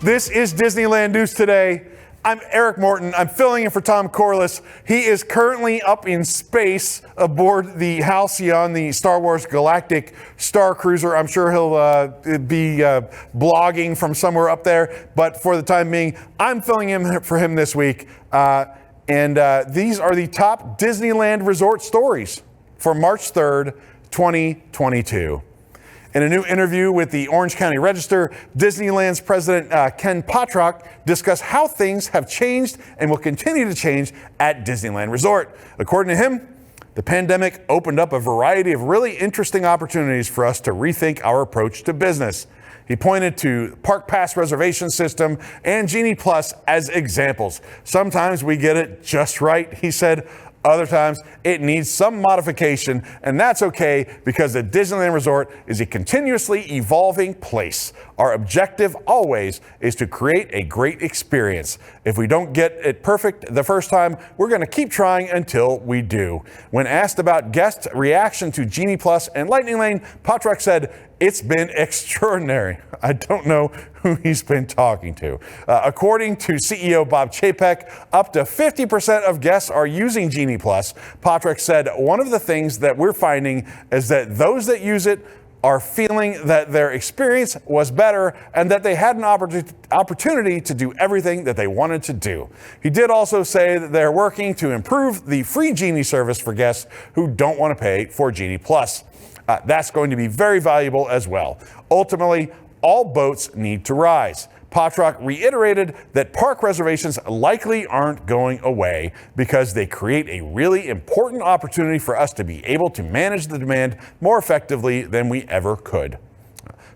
This is Disneyland News Today. I'm Eric Morton. I'm filling in for Tom Corliss. He is currently up in space aboard the Halcyon, the Star Wars Galactic Star Cruiser. I'm sure he'll be blogging from somewhere up there. But for the time being, I'm filling in for him this week. And these are the top Disneyland resort stories for March 3rd, 2022. In a new interview with the Orange County Register, Disneyland's President Ken Potrock discussed how things have changed and will continue to change at Disneyland Resort. According to him, the pandemic opened up a variety of really interesting opportunities for us to rethink our approach to business. He pointed to Park Pass reservation system and Genie Plus as examples. Sometimes we get it just right, he said. Other times it needs some modification, and that's okay because the Disneyland Resort is a continuously evolving place. Our objective always is to create a great experience. If we don't get it perfect the first time, we're going to keep trying until we do. When asked about guest reaction to Genie Plus and Lightning Lane, Potrock said, "It's been extraordinary." I don't know who he's been talking to. According to CEO Bob Chapek, up to 50% of guests are using Genie Plus. Potrock said, "One of the things that we're finding is that those that use it are feeling that their experience was better and that they had an opportunity to do everything that they wanted to do." He did also say that they're working to improve the free Genie service for guests who don't want to pay for Genie Plus. That's going to be very valuable as well. Ultimately, all boats need to rise. Potrock reiterated that park reservations likely aren't going away because they create a really important opportunity for us to be able to manage the demand more effectively than we ever could.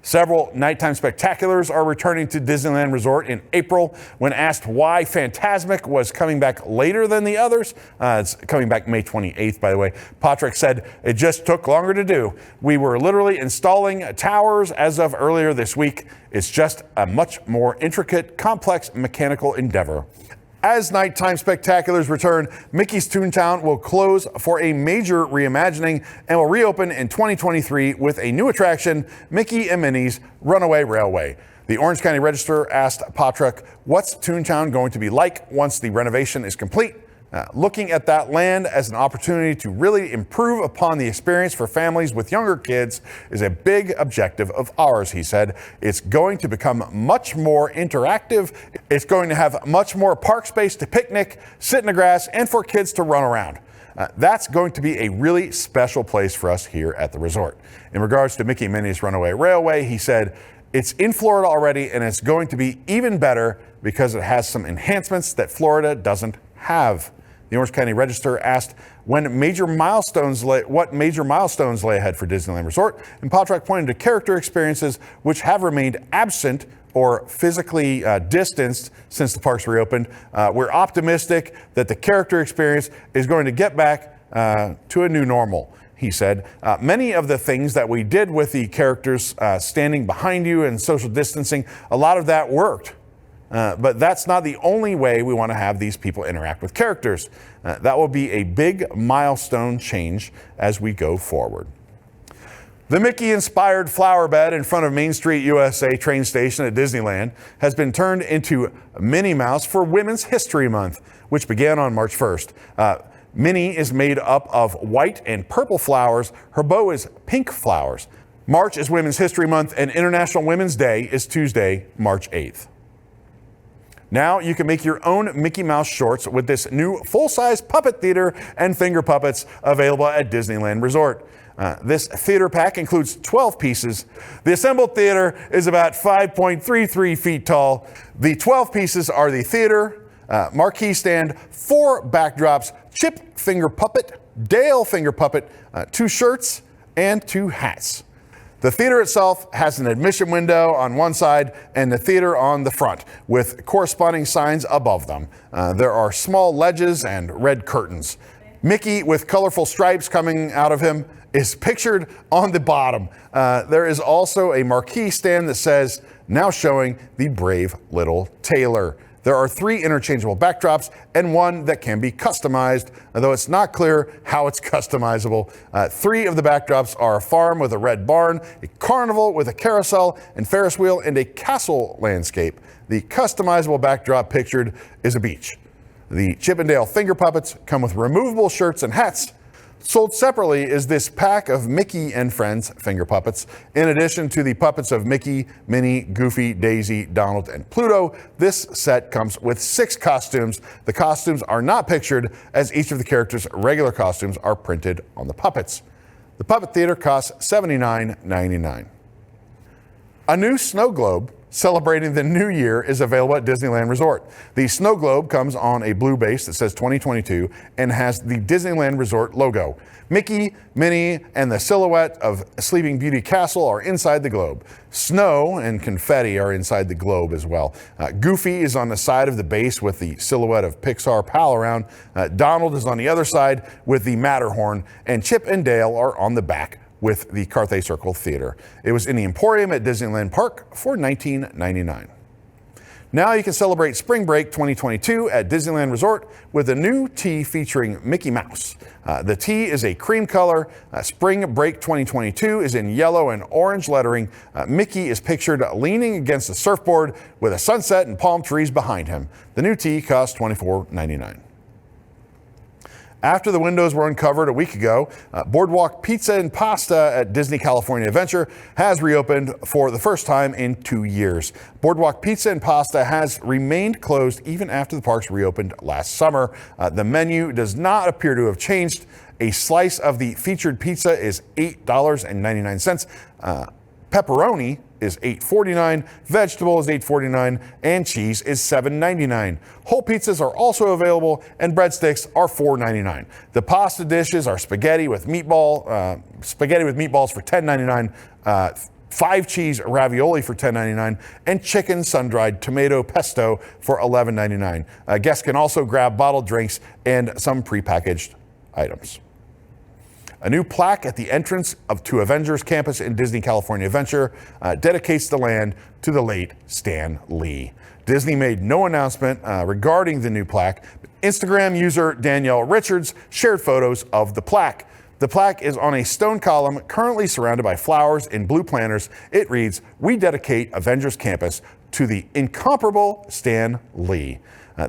Several nighttime spectaculars are returning to Disneyland Resort in April. When asked why Fantasmic was coming back later than the others, it's coming back May 28th, by the way, Potrock said it just took longer to do. We were literally installing towers as of earlier this week. It's just a much more intricate, complex mechanical endeavor. As nighttime spectaculars return, Mickey's Toontown will close for a major reimagining and will reopen in 2023 with a new attraction, Mickey and Minnie's Runaway Railway. The Orange County Register asked Potrock, what's Toontown going to be like once the renovation is complete? Looking at that land as an opportunity to really improve upon the experience for families with younger kids is a big objective of ours, he said. It's going to become much more interactive. It's going to have much more park space to picnic, sit in the grass, and for kids to run around. That's going to be a really special place for us here at the resort. In regards to Mickey and Minnie's Runaway Railway, he said, it's in Florida already, and it's going to be even better because it has some enhancements that Florida doesn't have. The Orange County Register asked what major milestones lay ahead for Disneyland Resort, and Potrock pointed to character experiences which have remained absent or physically distanced since the parks reopened. We're optimistic that the character experience is going to get back to a new normal, he said. Many of the things that we did with the characters standing behind you and social distancing, a lot of that worked. But that's not the only way we want to have these people interact with characters. That will be a big milestone change as we go forward. The Mickey-inspired flower bed in front of Main Street USA train station at Disneyland has been turned into Minnie Mouse for Women's History Month, which began on March 1st. Minnie is made up of white and purple flowers. Her bow is pink flowers. March is Women's History Month, and International Women's Day is Tuesday, March 8th. Now you can make your own Mickey Mouse shorts with this new full-size puppet theater and finger puppets available at Disneyland Resort. This theater pack includes 12 pieces. The assembled theater is about 5.33 feet tall. The 12 pieces are the theater, marquee stand, 4 backdrops, Chip finger puppet, Dale finger puppet, 2 shirts, and 2 hats. The theater itself has an admission window on one side and the theater on the front with corresponding signs above them. There are small ledges and red curtains. Mickey, with colorful stripes coming out of him, is pictured on the bottom. There is also a marquee stand that says, "Now showing the brave little tailor." There are 3 interchangeable backdrops and 1 that can be customized, although it's not clear how it's customizable. 3 of the backdrops are a farm with a red barn, a carnival with a carousel and Ferris wheel, and a castle landscape. The customizable backdrop pictured is a beach. The Chip 'n Dale finger puppets come with removable shirts and hats. Sold separately is this pack of Mickey and Friends finger puppets. In addition to the puppets of Mickey, Minnie, Goofy, Daisy, Donald, and Pluto, this set comes with 6 costumes. The costumes are not pictured, as each of the characters' regular costumes are printed on the puppets. The Puppet Theater costs $79.99. A new snow globe celebrating the new year is available at Disneyland Resort. The snow globe comes on a blue base that says 2022 and has the Disneyland Resort logo. Mickey, Minnie, and the silhouette of Sleeping Beauty Castle are inside the globe. Snow and confetti are inside the globe as well. Goofy is on the side of the base with the silhouette of Pixar Pal Around. Donald is on the other side with the Matterhorn, and Chip and Dale are on the back with the Carthay Circle Theater. It was in the Emporium at Disneyland Park for $19.99. Now you can celebrate Spring Break 2022 at Disneyland Resort with a new tee featuring Mickey Mouse. The tee is a cream color. Spring Break 2022 is in yellow and orange lettering. Mickey is pictured leaning against a surfboard with a sunset and palm trees behind him. The new tee costs $24.99. After the windows were uncovered a week ago, Boardwalk Pizza and Pasta at Disney California Adventure has reopened for the first time in 2 years. Boardwalk Pizza and Pasta has remained closed even after the parks reopened last summer. The menu does not appear to have changed. A slice of the featured pizza is $8.99. Pepperoni is $8.49, vegetable is $8.49, and cheese is $7.99. Whole pizzas are also available, and breadsticks are $4.99. The pasta dishes are spaghetti with meatballs for $10.99, 5 cheese ravioli for $10.99, and chicken sun-dried tomato pesto for $11.99. Guests can also grab bottled drinks and some prepackaged items. A new plaque at the entrance to Avengers Campus in Disney California Adventure dedicates the land to the late Stan Lee. Disney made no announcement regarding the new plaque, but Instagram user Danielle Richards shared photos of the plaque. The plaque is on a stone column currently surrounded by flowers and blue planters. It reads, "We dedicate Avengers Campus to the incomparable Stan Lee."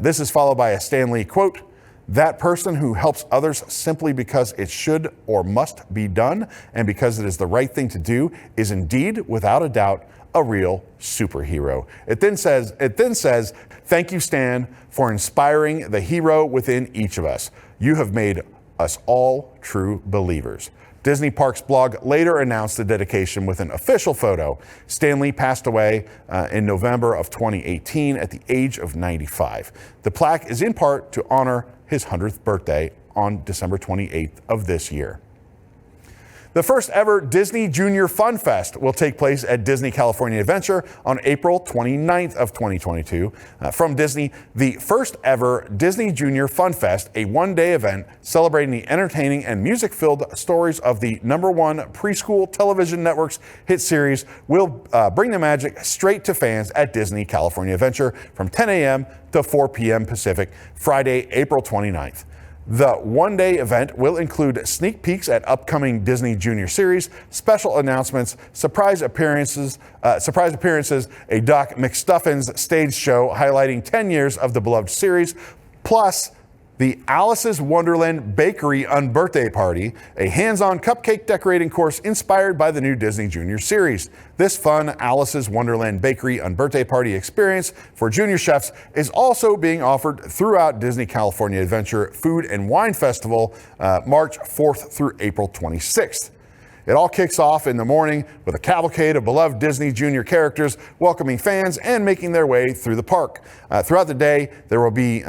This is followed by a Stan Lee quote, "That person who helps others simply because it should or must be done and because it is the right thing to do is indeed, without a doubt, a real superhero." It then says, "Thank you, Stan, for inspiring the hero within each of us. You have made us all true believers." Disney Parks blog later announced the dedication with an official photo. Stan Lee passed away in November of 2018 at the age of 95. The plaque is in part to honor his 100th birthday on December 28th of this year. The first ever Disney Junior Fun Fest will take place at Disney California Adventure on April 29th of 2022. From Disney, the first ever Disney Junior Fun Fest, a one-day event celebrating the entertaining and music-filled stories of the #1 preschool television network's hit series, will bring the magic straight to fans at Disney California Adventure from 10 a.m. to 4 p.m. Pacific, Friday, April 29th. The one-day event will include sneak peeks at upcoming Disney Junior series, special announcements, surprise appearances, a Doc McStuffins stage show highlighting 10 years of the beloved series, plus the Alice's Wonderland Bakery Unbirthday Party, a hands-on cupcake decorating course inspired by the new Disney Junior series. This fun Alice's Wonderland Bakery Unbirthday Party experience for junior chefs is also being offered throughout Disney California Adventure Food and Wine Festival, March 4th through April 26th. It all kicks off in the morning with a cavalcade of beloved Disney Junior characters welcoming fans and making their way through the park. Throughout the day, there will be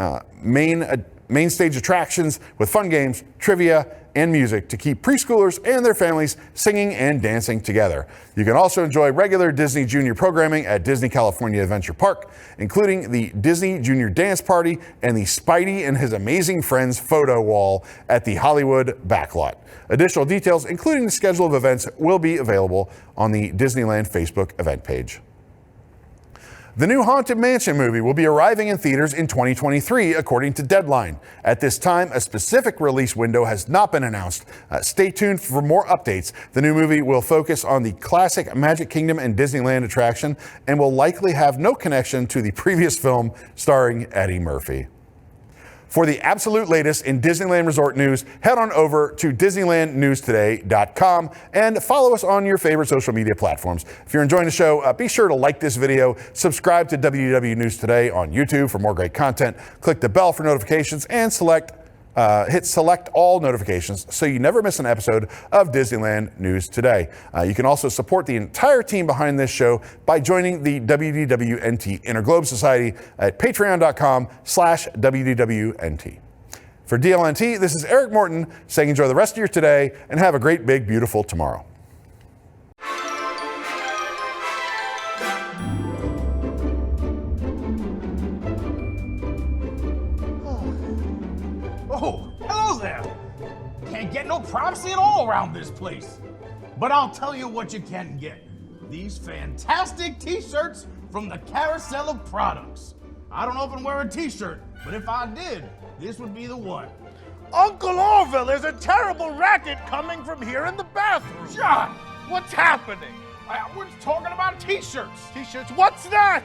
main stage attractions with fun games, trivia, and music to keep preschoolers and their families singing and dancing together. You can also enjoy regular Disney Junior programming at Disney California Adventure Park, including the Disney Junior Dance Party and the Spidey and His Amazing Friends photo wall at the Hollywood backlot. Additional details, including the schedule of events, will be available on the Disneyland Facebook event page. The new Haunted Mansion movie will be arriving in theaters in 2023, according to Deadline. At this time, a specific release window has not been announced. Stay tuned for more updates. The new movie will focus on the classic Magic Kingdom and Disneyland attraction and will likely have no connection to the previous film starring Eddie Murphy. For the absolute latest in Disneyland Resort news, head on over to DisneylandNewsToday.com and follow us on your favorite social media platforms. If you're enjoying the show, be sure to like this video, subscribe to WDW News Today on YouTube for more great content, click the bell for notifications, and hit select all notifications so you never miss an episode of Disneyland News Today. You can also support the entire team behind this show by joining the WDWNT Interglobe Society at patreon.com/WDWNT. For DLNT, this is Eric Morton saying enjoy the rest of your today and have a great, big, beautiful tomorrow. Oh, hello there. Can't get no privacy at all around this place. But I'll tell you what you can get. These fantastic t-shirts from the Carousel of Products. I don't know if I'm wearing a t-shirt, but if I did, this would be the one. Uncle Orville, there's a terrible racket coming from here in the bathroom. John, What's happening? we're talking about t-shirts. T-shirts, what's that?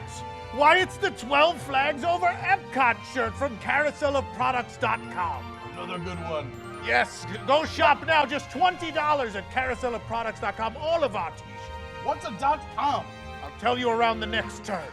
Why, it's the 12 Flags Over Epcot shirt from carouselofproducts.com. Another good one. Yes, go shop now, just $20 at carouselofproducts.com, all of our t-shirts. What's a .com? I'll tell you around the next turn.